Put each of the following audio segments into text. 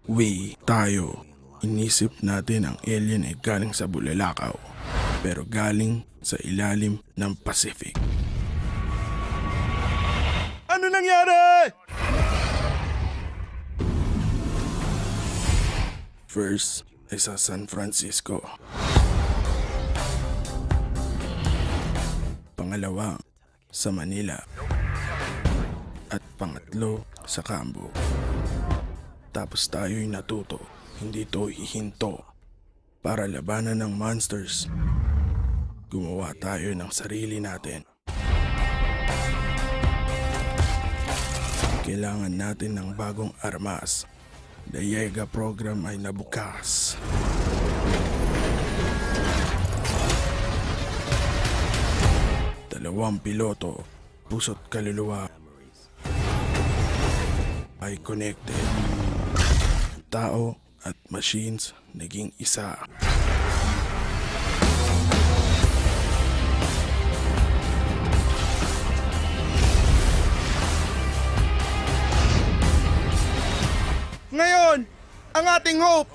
Tayo, inisip natin ang alien ay galing sa bulalakaw, pero galing sa ilalim ng Pacific. Ano nangyari? First ay sa San Francisco. Pangalawa, sa Manila. At pangatlo, sa Cambo. Tapos tayo'y natuto, hindi to hihinto. Para labanan ng monsters, gumawa tayo ng sarili natin. Kailangan natin ng bagong armas. The Yega program ay nabukas. Dalawang piloto, puso't kaluluwa ay connected. Tao at machines naging isa. Ngayon, ang ating hope.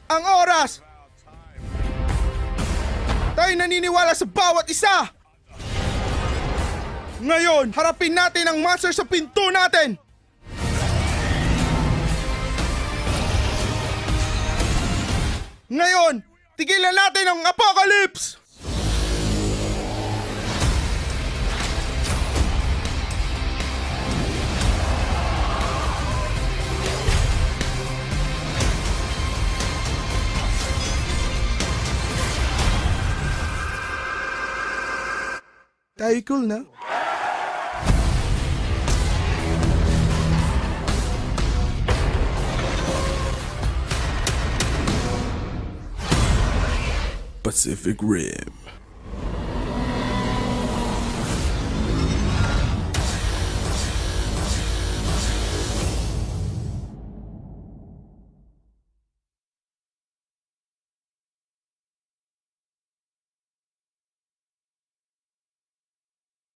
Ang oras. Tayo naniniwala sa bawat isa. Ngayon, harapin natin ang monster sa pinto natin! Ngayon, tigilan natin ang apocalypse! Tayo cool na? Pacific Rim.